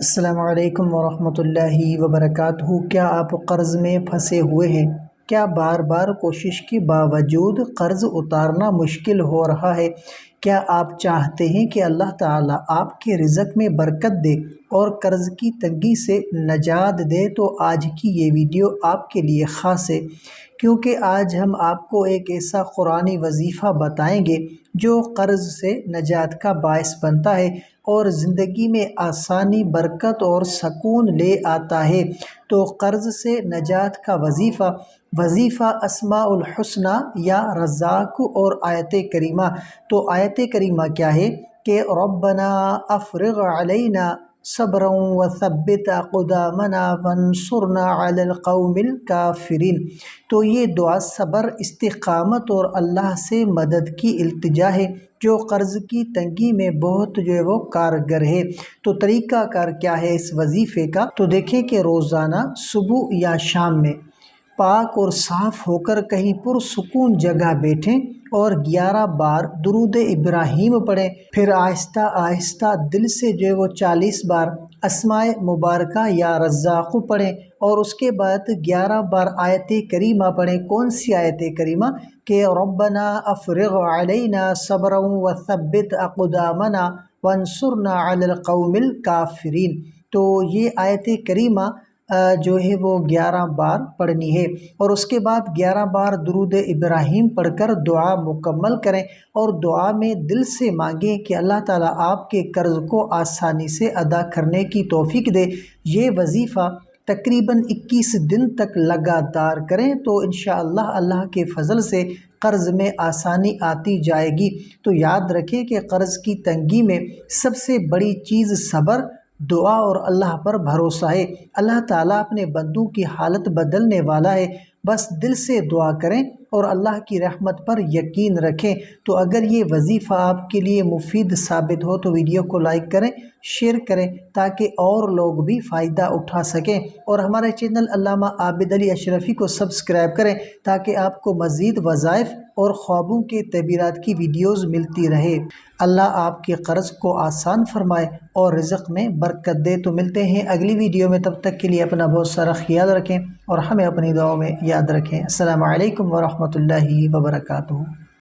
السلام علیکم ورحمۃ اللہ وبرکاتہ۔ کیا آپ قرض میں پھنسے ہوئے ہیں؟ کیا بار بار کوشش کے باوجود قرض اتارنا مشکل ہو رہا ہے؟ کیا آپ چاہتے ہیں کہ اللہ تعالیٰ آپ کے رزق میں برکت دے اور قرض کی تنگی سے نجات دے؟ تو آج کی یہ ویڈیو آپ کے لیے خاص ہے، کیونکہ آج ہم آپ کو ایک ایسا قرآنی وظیفہ بتائیں گے جو قرض سے نجات کا باعث بنتا ہے اور زندگی میں آسانی، برکت اور سکون لے آتا ہے۔ تو قرض سے نجات کا وظیفہ اسماء الحسنہ یا رزاق اور آیت کریمہ۔ تو آیت کریمہ کیا ہے کہ ربنا افرغ علینا صبرا وثبت اقدامنا وانصرنا علی القوم الکافرین۔ تو یہ دعا صبر، استقامت اور اللہ سے مدد کی التجا ہے جو قرض کی تنگی میں بہت وہ کارگر ہے۔ تو طریقہ کار کیا ہے اس وظیفے کا؟ تو دیکھیں کہ روزانہ صبح یا شام میں پاک اور صاف ہو کر کہیں پرسکون جگہ بیٹھیں اور 11 بار درود ابراہیم پڑھیں، پھر آہستہ آہستہ دل سے 40 بار اسماء مبارکہ یا رزاق پڑھیں، اور اس کے بعد 11 بار آیت کریمہ پڑھیں۔ کون سی آیت کریمہ؟ کہ ربنا افرغ علینا صبرا وثبت اقدامنا وانصرنا علی القوم الکافرین۔ تو یہ آیت کریمہ جو ہے وہ 11 بار پڑھنی ہے، اور اس کے بعد 11 بار درود ابراہیم پڑھ کر دعا مکمل کریں، اور دعا میں دل سے مانگیں کہ اللہ تعالیٰ آپ کے قرض کو آسانی سے ادا کرنے کی توفیق دے۔ یہ وظیفہ تقریباً 21 دن تک لگاتار کریں تو انشاءاللہ اللہ کے فضل سے قرض میں آسانی آتی جائے گی۔ تو یاد رکھیں کہ قرض کی تنگی میں سب سے بڑی چیز صبر، دعا اور اللہ پر بھروسہ ہے۔ اللہ تعالیٰ اپنے بندوں کی حالت بدلنے والا ہے، بس دل سے دعا کریں اور اللہ کی رحمت پر یقین رکھیں۔ تو اگر یہ وظیفہ آپ کے لیے مفید ثابت ہو تو ویڈیو کو لائک کریں، شیئر کریں تاکہ اور لوگ بھی فائدہ اٹھا سکیں، اور ہمارے چینل علامہ عابد علی اشرفی کو سبسکرائب کریں تاکہ آپ کو مزید وظائف اور خوابوں کے تعبیرات کی ویڈیوز ملتی رہے۔ اللہ آپ کے قرض کو آسان فرمائے اور رزق میں برکت دے۔ تو ملتے ہیں اگلی ویڈیو میں، تب تک کے لیے اپنا بہت سارا خیال رکھیں اور ہمیں اپنی دعاؤں میں یاد رکھیں۔ السلام علیکم ورحمۃ اللہ وبرکاتہ۔